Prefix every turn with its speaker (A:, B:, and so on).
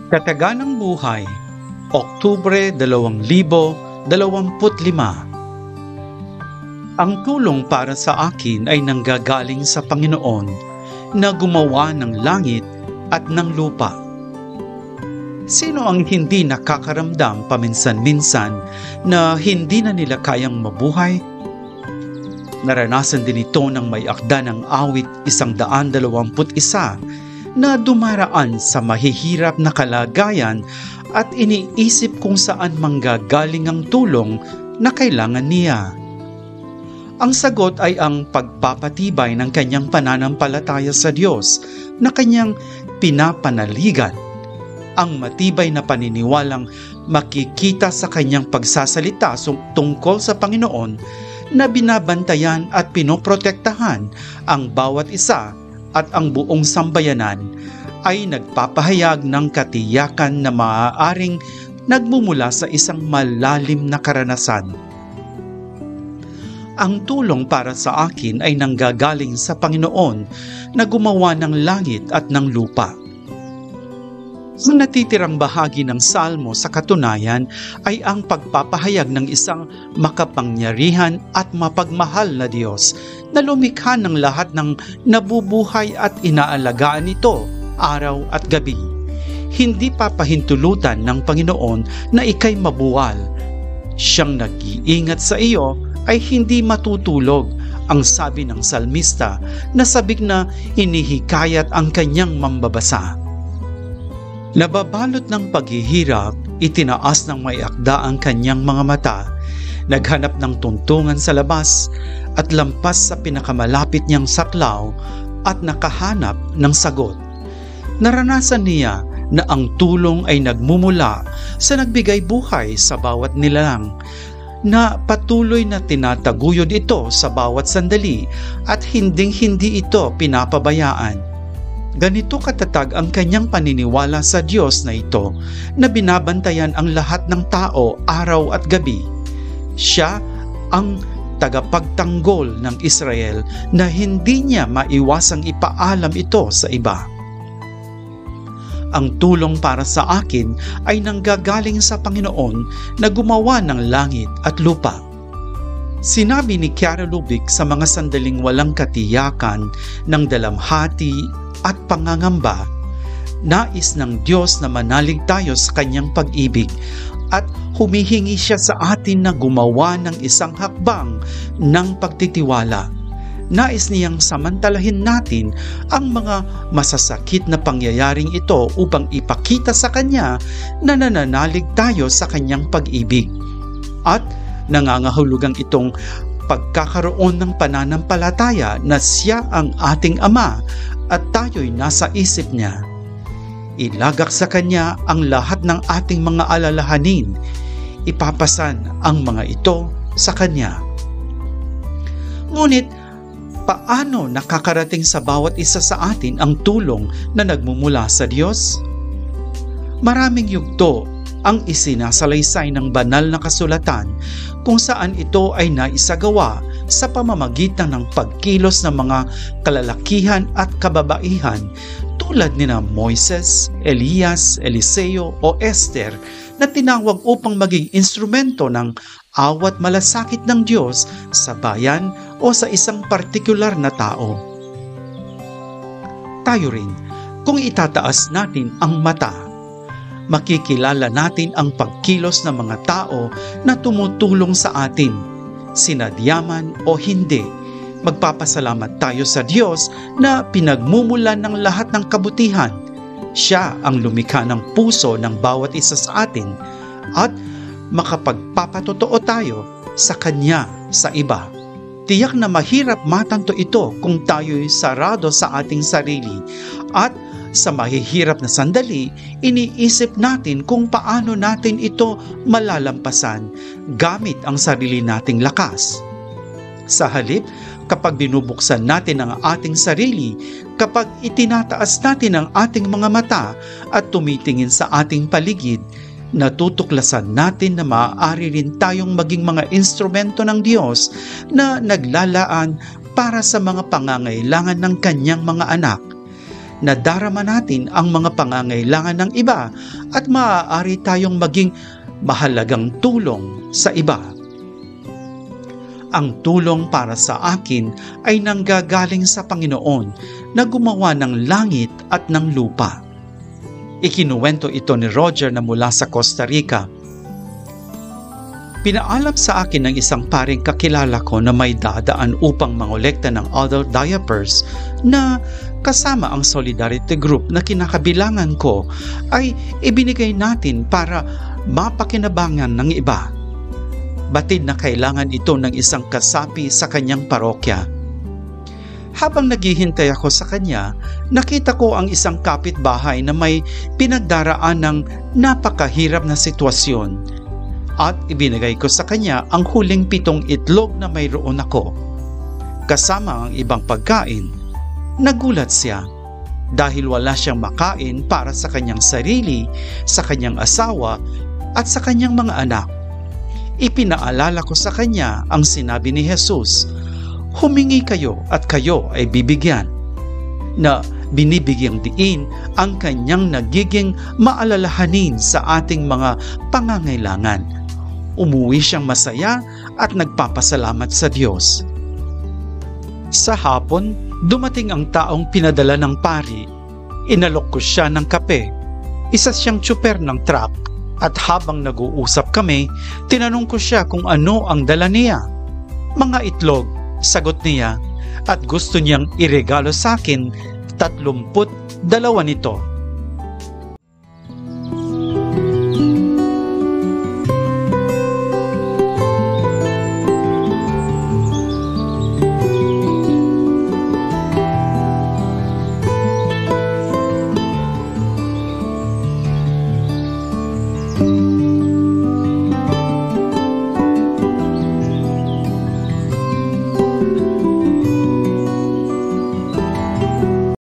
A: Kataganang Buhay, Oktubre 2025. Ang tulong para sa akin ay nanggagaling sa Panginoon na gumawa ng langit at ng lupa. Sino ang hindi nakakaramdam paminsan-minsan na hindi na nila kayang mabuhay? Naranasan din ito ng may akda ng awit 121 na dumaraan sa mahihirap na kalagayan at iniisip kung saan manggagaling ang tulong na kailangan niya. Ang sagot ay ang pagpapatibay ng kanyang pananampalataya sa Diyos na kanyang pinapanaligan. Ang matibay na paniniwalang makikita sa kanyang pagsasalita tungkol sa Panginoon na binabantayan at pinoprotektahan ang bawat isa at ang buong sambayanan ay nagpapahayag ng katiyakan na maaaring nagmumula sa isang malalim na karanasan. Ang tulong para sa akin ay nanggagaling sa Panginoon na gumawa ng langit at ng lupa. Ang natitirang bahagi ng salmo sa katunayan ay ang pagpapahayag ng isang makapangyarihan at mapagmahal na Diyos na lumikha ng lahat ng nabubuhay at inaalagaan nito araw at gabi. Hindi papahintulutan ng Panginoon na ikay mabuwal. Siyang nag-iingat sa iyo ay hindi matutulog, ang sabi ng salmista na sabik na inihikayat ang kanyang mambabasa. Nababalot ng paghihirap, itinaas ng may akda ang kanyang mga mata, naghanap ng tuntungan sa labas at lampas sa pinakamalapit niyang saklaw at nakahanap ng sagot. Naranasan niya na ang tulong ay nagmumula sa nagbigay buhay sa bawat nilalang, na patuloy na tinataguyod ito sa bawat sandali at hinding-hindi ito pinapabayaan. Ganito katatag ang kanyang paniniwala sa Diyos na ito na binabantayan ang lahat ng tao araw at gabi. Siya ang tagapagtanggol ng Israel na hindi niya maiwasang ipaalam ito sa iba. Ang tulong para sa akin ay nanggagaling sa Panginoon na gumawa ng langit at lupa. Sinabi ni Chiara Lubich sa mga sandaling walang katiyakan ng dalamhati at pangangamba, nais ng Diyos na manalig tayo sa kanyang pag-ibig at humihingi siya sa atin na gumawa ng isang hakbang ng pagtitiwala. Nais niyang samantalahin natin ang mga masasakit na pangyayaring ito upang ipakita sa kanya na nananalig tayo sa kanyang pag-ibig. At nangangahulugang itong pagkakaroon ng pananampalataya na siya ang ating Ama at tayo'y nasa isip niya. Ilagak sa kanya ang lahat ng ating mga alalahanin. Ipapasan ang mga ito sa kanya. Ngunit, paano nakakarating sa bawat isa sa atin ang tulong na nagmumula sa Diyos? Maraming yugto ang isinasalaysay ng banal na kasulatan kung saan ito ay naisagawa sa pamamagitan ng pagkilos ng mga kalalakihan at kababaihan tulad nina Moises, Elias, Eliseo o Esther na tinawag upang maging instrumento ng awat malasakit ng Diyos sa bayan o sa isang partikular na tao. Tayo rin, kung itataas natin ang mata, makikilala natin ang pagkilos ng mga tao na tumutulong sa atin, sinadyaman o hindi. Magpapasalamat tayo sa Diyos na pinagmumulan ng lahat ng kabutihan. Siya ang lumikha ng puso ng bawat isa sa atin at makapagpapatotoo tayo sa Kanya sa iba. Tiyak na mahirap matanto ito kung tayo'y sarado sa ating sarili at sa mahihirap na sandali, iniisip natin kung paano natin ito malalampasan gamit ang sarili nating lakas. Sa halip, kapag binubuksan natin ang ating sarili, kapag itinataas natin ang ating mga mata at tumitingin sa ating paligid, natutuklasan natin na maaari rin tayong maging mga instrumento ng Diyos na naglalaan para sa mga pangangailangan ng Kanyang mga anak. nadarama natin ang mga pangangailangan ng iba at maaari tayong maging mahalagang tulong sa iba. Ang tulong para sa akin ay nanggagaling sa Panginoon na gumawa ng langit at ng lupa. Ikinuwento ito ni Roger na mula sa Costa Rica. Pinaalam sa akin ng isang paring kakilala ko na may dadaan upang mangolekta ng adult diapers na kasama ang solidarity group na kinakabilangan ko ay ibinigay natin para mapakinabangan ng iba. Batid na kailangan ito ng isang kasapi sa kanyang parokya. Habang naghihintay ako sa kanya, nakita ko ang isang kapitbahay na may pinagdaraan ng napakahirap na sitwasyon at ibinigay ko sa kanya ang huling 7 itlog na mayroon ako. Kasama ang ibang pagkain. Nagulat siya dahil wala siyang makain para sa kanyang sarili, sa kanyang asawa at sa kanyang mga anak. Ipinaalala ko sa kanya ang sinabi ni Jesus, "Humingi kayo at kayo ay bibigyan," na binibigyang diin ang kanyang nagiging maalalahanin sa ating mga pangangailangan. Umuwi siyang masaya at nagpapasalamat sa Diyos. Sa hapon, dumating ang taong pinadala ng pari. Inalok ko siya ng kape. Isa siyang tsuper ng truck at habang nag-uusap kami, tinanong ko siya kung ano ang dala niya. "Mga itlog," sagot niya, at gusto niyang iregalo sa akin 32 nito.